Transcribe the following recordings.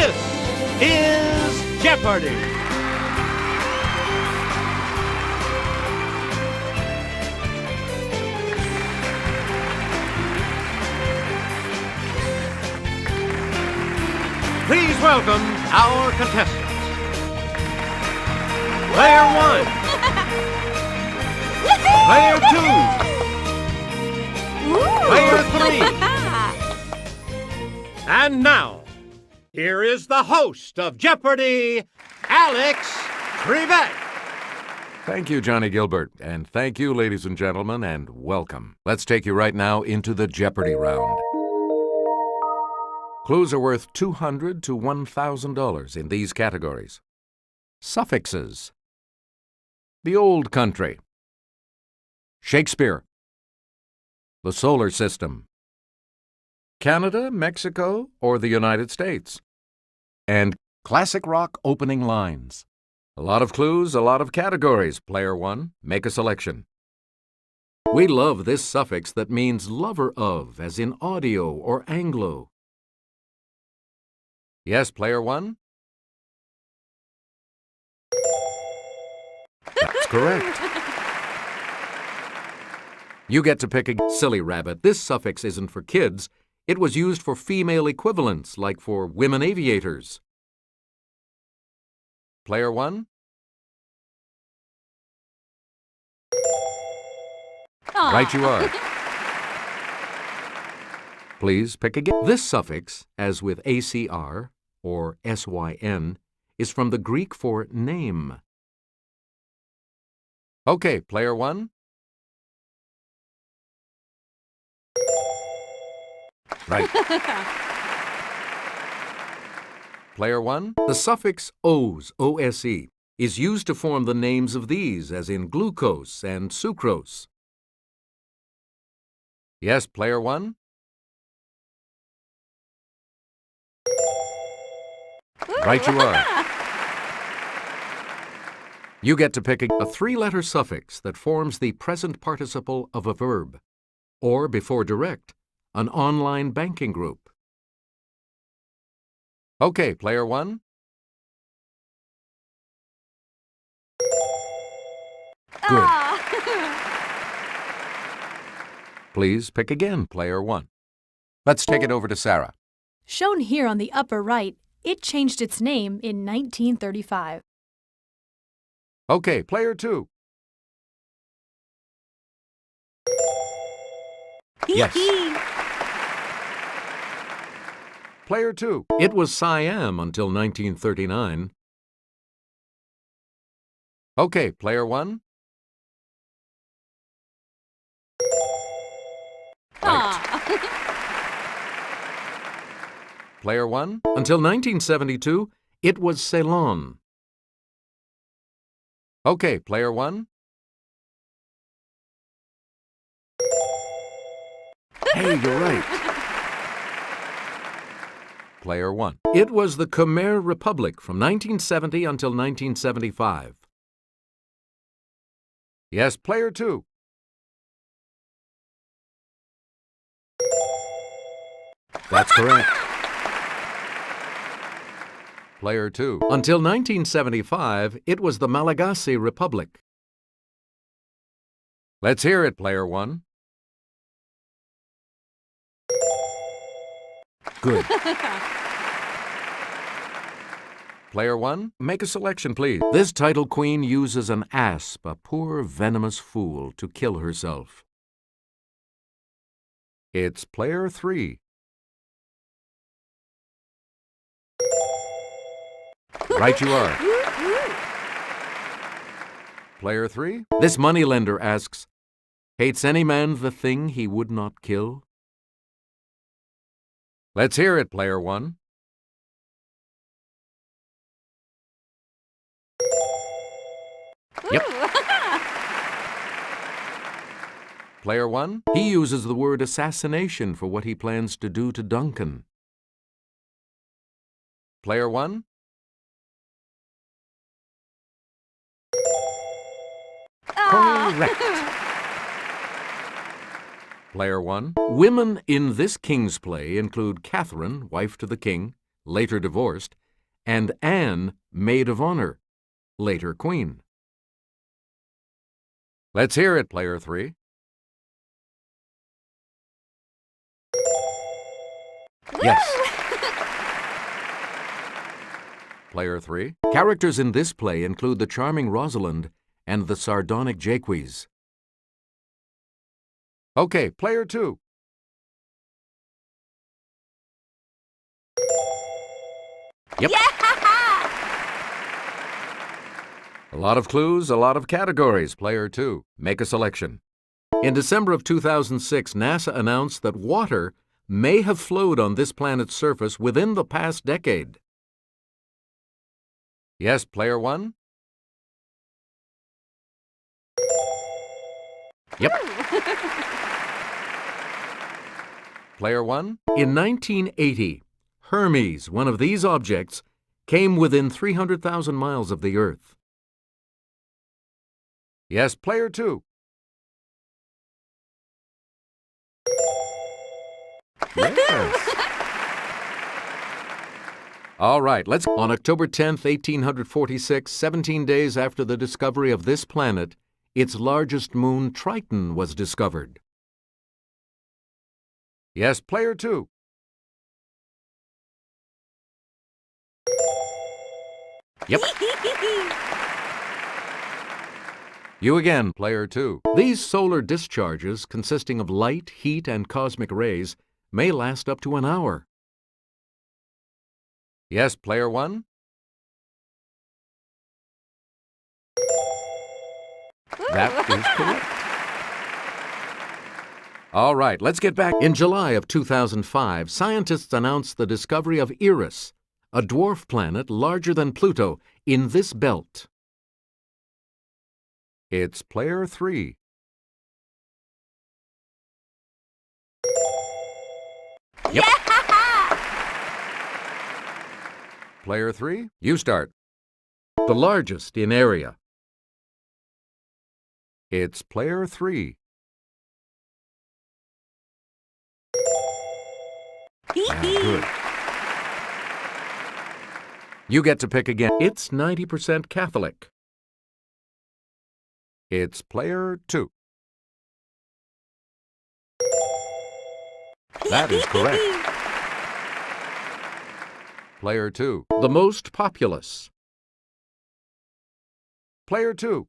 This is Jeopardy! Please welcome our contestants. Player 1. Player 2. Player 3. And now, here is the host of Jeopardy, Alex Trebek. Thank you, Johnny Gilbert, and thank you, ladies and gentlemen, and welcome. Let's take you right now into the Jeopardy round. Clues are worth $200 to $1,000 in these categories. Suffixes. The Old Country. Shakespeare. The Solar System. Canada, Mexico, or the United States. And classic rock opening lines. A lot of clues, a lot of categories. Player 1, make a selection. We love this suffix that means lover of, as in audio or Anglo. Yes, Player 1? That's correct. You get to pick a silly rabbit. This suffix isn't for kids. It was used for female equivalents, like for women aviators. Player 1? Right you are. Please pick again. This suffix, as with ACR or SYN, is from the Greek for name. Okay, Player 1? Right. Player 1? The suffix OSE, O-S-E, is used to form the names of these, as in glucose and sucrose. Yes, Player 1? Right you are. You get to pick a three-letter suffix that forms the present participle of a verb, or before direct, an online banking group. Okay, Player 1? Good. Please pick again, Player 1. Let's take it over to Sarah. Shown here on the upper right, it changed its name in 1935. Okay, Player 2. Yes. Player 2. It was Siam until 1939. Okay, Player 1. Right. Player 1. Until 1972, it was Ceylon. Okay, Player 1. Hey, you're right. Player 1. It was the Khmer Republic from 1970 until 1975. Yes, Player 2. That's correct. Player 2. Until 1975, it was the Malagasy Republic. Let's hear it, Player 1. Good. Player 1, make a selection, please. This title queen uses an asp, a poor venomous fool, to kill herself. It's Player 3. Right you are. Player 3, this moneylender asks, hates any man the thing he would not kill? Let's hear it, Player 1. Yep. Player 1, he uses the word assassination for what he plans to do to Duncan. Player 1. Correct. Player 1. Women in this king's play include Catherine, wife to the king, later divorced, and Anne, maid of honor, later queen. Let's hear it, player 3. Yes. Player 3. Characters in this play include the charming Rosalind and the sardonic Jaques. Okay, player 2. Yep. Yeah! A lot of clues, a lot of categories. Player 2. Make a selection. In December of 2006, NASA announced that water may have flowed on this planet's surface within the past decade. Yes, player 1? Yep. Player 1? In 1980, Hermes, one of these objects, came within 300,000 miles of the Earth. Yes, player 2. Yes. All right, let's... On October 10th, 1846, 17 days after the discovery of this planet, its largest moon, Triton, was discovered. Yes, player 2. Yep. You again, player 2. These solar discharges, consisting of light, heat, and cosmic rays, may last up to an hour. Yes, player 1? That is correct. All right, let's get back. In July of 2005, scientists announced the discovery of Eris, a dwarf planet larger than Pluto, in this belt. It's player 3. Yep. Player 3, you start. The largest in area. It's player 3. Good. You get to pick again. It's 90% Catholic. It's player 2. That is correct. Player 2. The most populous. Player 2.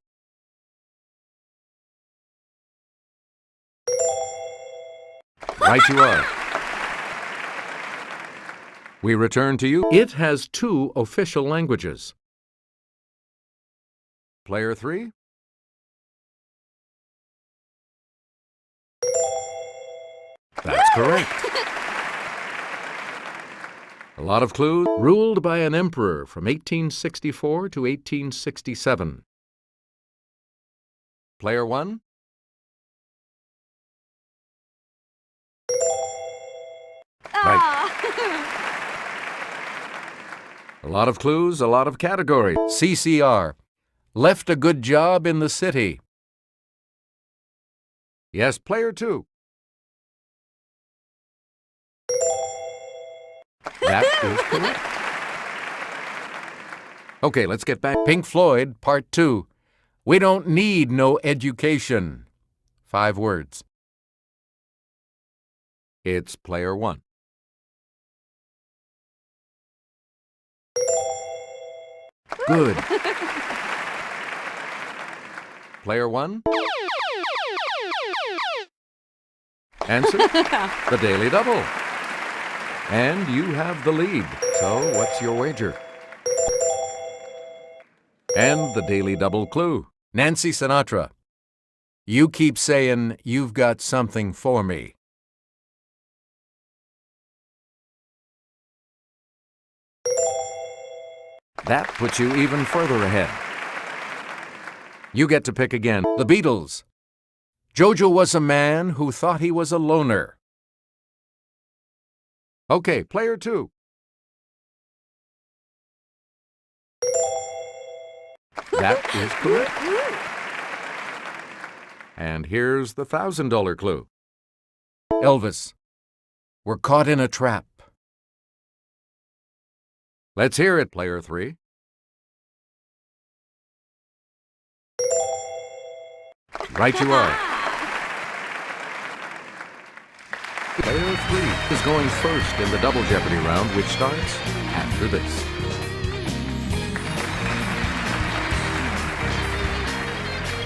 Right you are. We return to you. It has 2 official languages. Player 3. That's correct. A lot of clues. Ruled by an emperor from 1864 to 1867. Player 1. Right. A lot of clues, a lot of categories. CCR. Left a good job in the city. Yes, player 2. That is correct. Okay, let's get back. Pink Floyd, Part 2. We don't need no education. 5 words. It's player 1. Good. Player 1? Answer? The Daily Double. And you have the lead. So, what's your wager? And the Daily Double clue. Nancy Sinatra. You keep saying you've got something for me. That puts you even further ahead. You get to pick again. The Beatles. Jojo was a man who thought he was a loner. Okay, player 2. That is correct. And here's the $1,000 clue. Elvis. We're caught in a trap. Let's hear it, player 3. Right you are. Player 3 is going first in the Double Jeopardy round, which starts after this.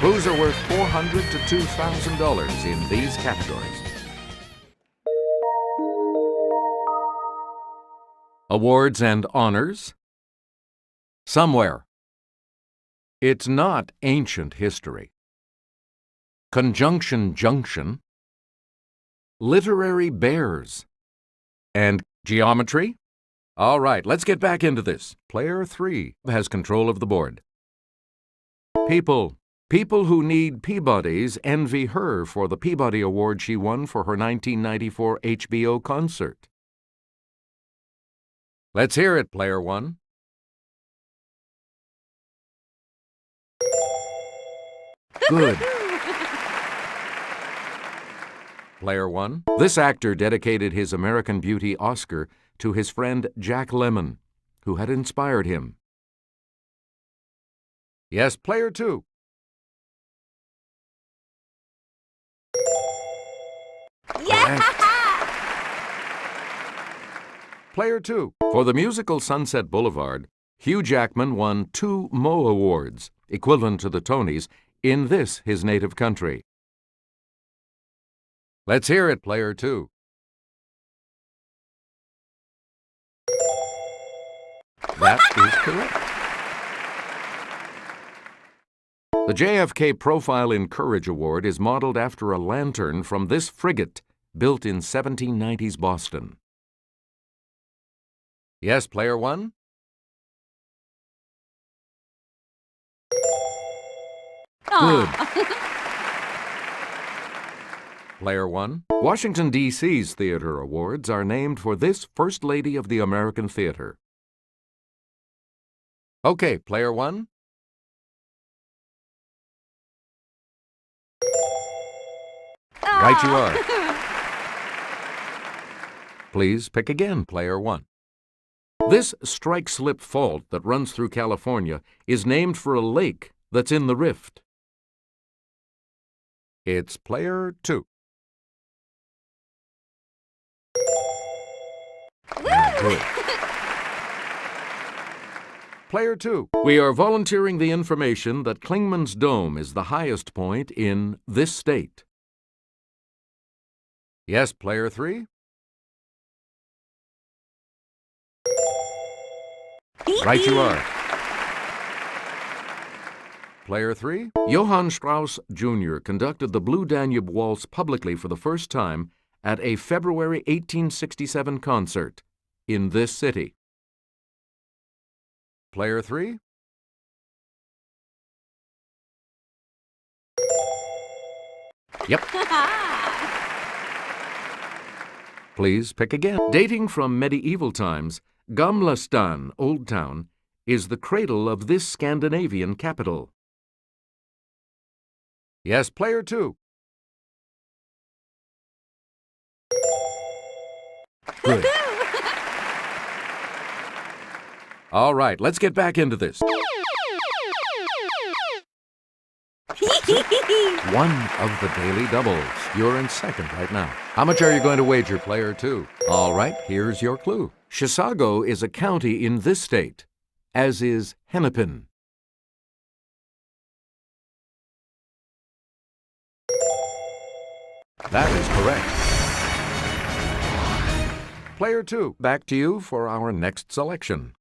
Clues are worth $400 to $2,000 in these categories. Awards and honors. Somewhere. It's not ancient history. Conjunction junction. Literary bears. And geometry? All right, let's get back into this. Player 3 has control of the board. People. People who need Peabodys envy her for the Peabody Award she won for her 1994 HBO concert. Let's hear it, player 1. Good. Player 1. This actor dedicated his American Beauty Oscar to his friend Jack Lemmon, who had inspired him. Yes, player 2. Yeah! Player 2. For the musical Sunset Boulevard, Hugh Jackman won 2 Mo Awards, equivalent to the Tonys, in this his native country. Let's hear it, player 2. That is correct. The JFK Profile in Courage Award is modeled after a lantern from this frigate built in 1790s Boston. Yes, player 1? Good. Player 1. Washington, D.C.'s theater awards are named for this First Lady of the American Theater. Okay, player 1? Right you are. Please pick again, player 1. This strike-slip fault that runs through California is named for a lake that's in the rift. It's player 2. Good. Player 2. We are volunteering the information that Clingman's Dome is the highest point in this state. Yes, player 3? Right you are. Player 3. Johann Strauss Jr. conducted the Blue Danube Waltz publicly for the first time at a February 1867 concert in this city. Player 3? Yep. Please pick again. Dating from medieval times, Gamla stan, Old Town, is the cradle of this Scandinavian capital. Yes, player 2. Good. All right, let's get back into this. One of the daily doubles. You're in second right now. How much are you going to wager, player 2? All right, here's your clue. Chisago is a county in this state, as is Hennepin. That is correct. Player 2, back to you for our next selection.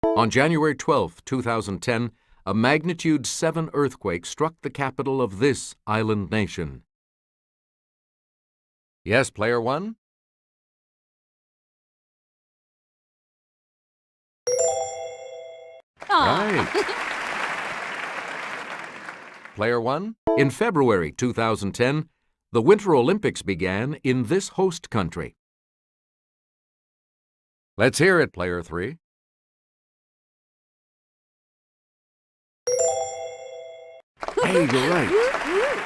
On January 12, 2010, a magnitude 7 earthquake struck the capital of this island nation. Yes, player 1? Right. Player 1? In February 2010, the Winter Olympics began in this host country. Let's hear it, player 3. Hey, you're right.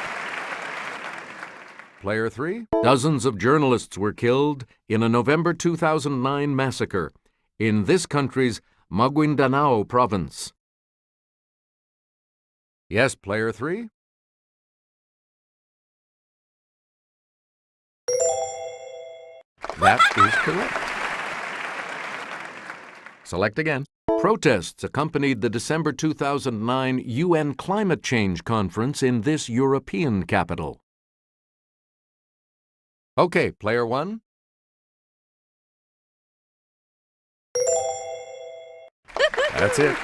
Player 3. Dozens of journalists were killed in a November 2009 massacre in this country's Maguindanao Province. Yes, player 3? That is correct. Select again. Protests accompanied the December 2009 UN Climate Change Conference in this European capital. Okay, player 1? That's it.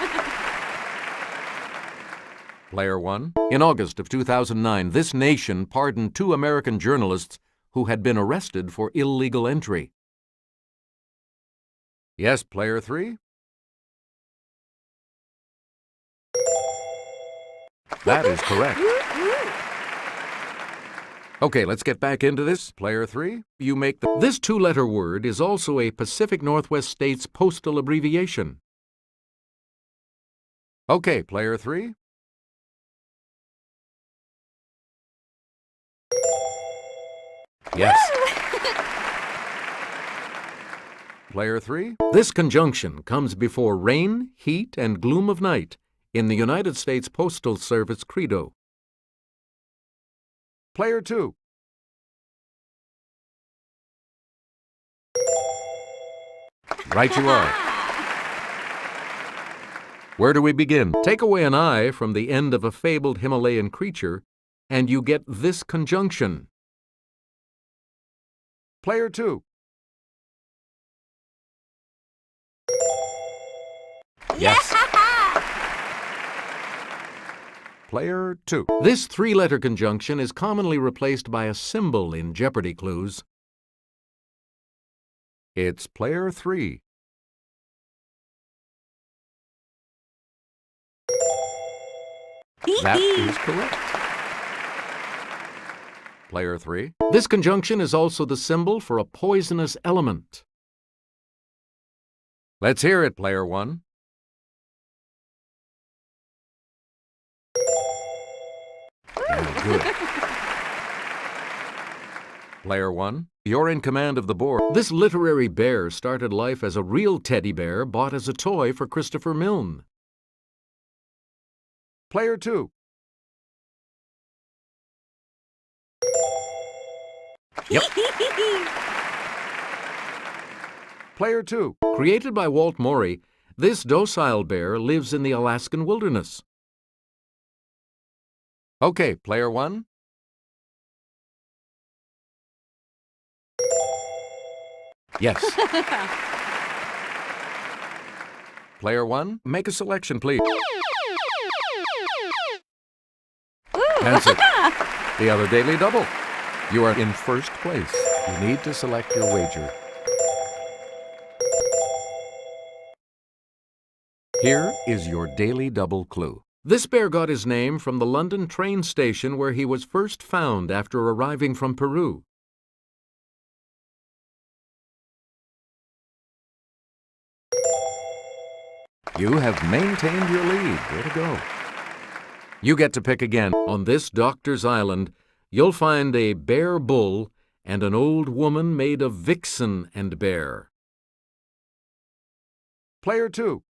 Player 1. In August of 2009, this nation pardoned 2 American journalists who had been arrested for illegal entry. Yes, player 3? That is correct. Okay, let's get back into this. Player 3, you make the... This 2-letter word is also a Pacific Northwest state's postal abbreviation. Okay, player 3? Yes. Player 3, this conjunction comes before rain, heat, and gloom of night in the United States Postal Service credo. Player 2. Right you are. Where do we begin? Take away an I from the end of a fabled Himalayan creature, and you get this conjunction. Player 2. Yes. Player 2. This 3-letter conjunction is commonly replaced by a symbol in Jeopardy clues. It's player 3. That is correct. Player 3. This conjunction is also the symbol for a poisonous element. Let's hear it, player 1. Yeah, good. Player 1, you're in command of the board. This literary bear started life as a real teddy bear bought as a toy for Christopher Milne. Player 2. Yep. Player 2. Created by Walt Morey, this docile bear lives in the Alaskan wilderness. Okay, player 1. Yes. Player 1, make a selection, please. That's it. The other daily double. You are in first place. You need to select your wager. Here is your daily double clue. This bear got his name from the London train station where he was first found after arriving from Peru. You have maintained your lead. Way to go. You get to pick again. On this doctor's island, you'll find a bear bull and an old woman made of vixen and bear. Player 2.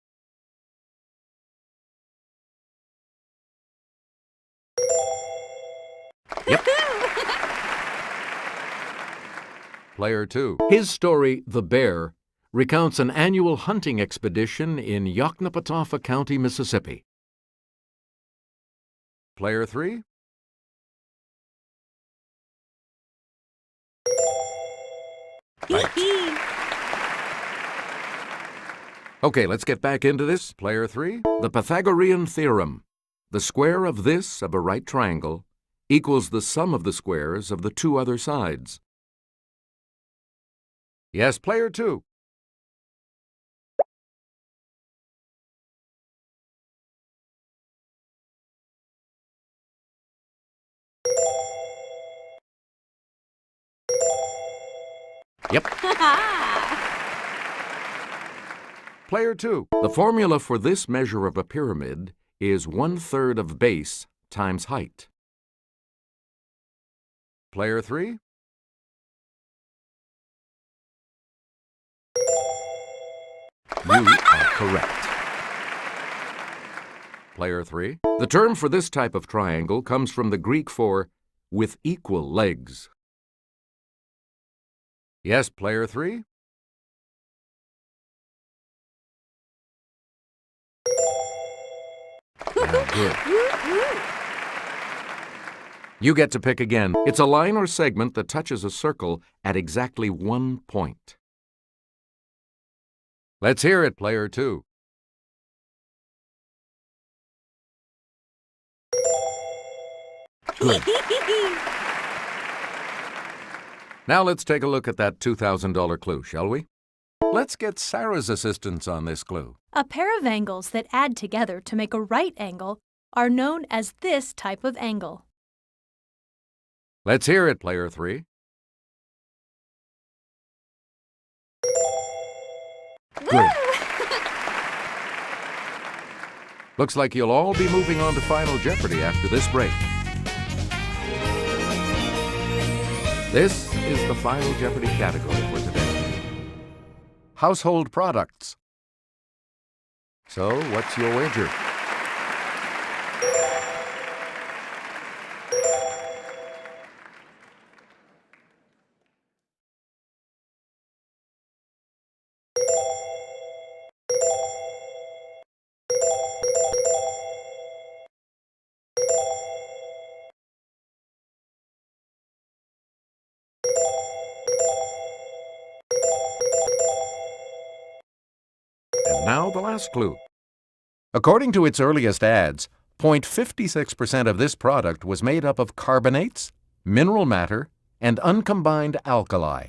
Yep. Player 2. His story, The Bear, recounts an annual hunting expedition in Yoknapatawpha County, Mississippi. Player 3. Right. Okay, let's get back into this. Player 3. The Pythagorean theorem. The square of this of a right triangle equals the sum of the squares of the 2 other sides. Yes, player 2. Yep. Player 2. The formula for this measure of a pyramid is 1/3 of base times height. Player 3. You are correct. Player 3. The term for this type of triangle comes from the Greek for with equal legs. Yes, player 3? Now, good. You get to pick again. It's a line or segment that touches a circle at exactly 1 point. Let's hear it, player 2. Good. Now let's take a look at that $2,000 clue, shall we? Let's get Sarah's assistance on this clue. A pair of angles that add together to make a right angle are known as this type of angle. Let's hear it, player 3. Good. Looks like you'll all be moving on to Final Jeopardy after this break. This is the Final Jeopardy category for today. Household products. So, what's your wager? And now the last clue. According to its earliest ads, 0.56% of this product was made up of carbonates, mineral matter, and uncombined alkali.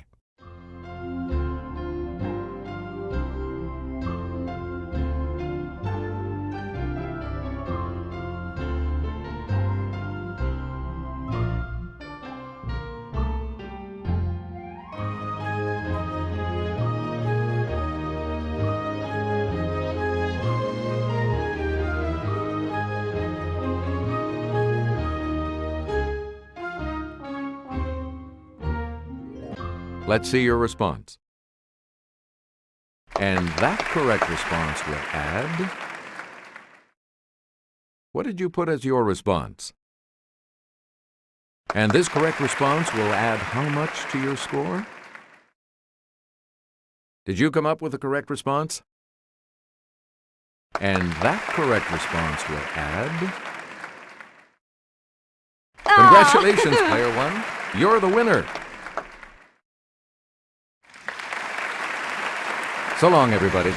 Let's see your response. And that correct response will add... What did you put as your response? And this correct response will add how much to your score? Did you come up with the correct response? And that correct response will add... Congratulations, player 1. You're the winner. So long, everybody.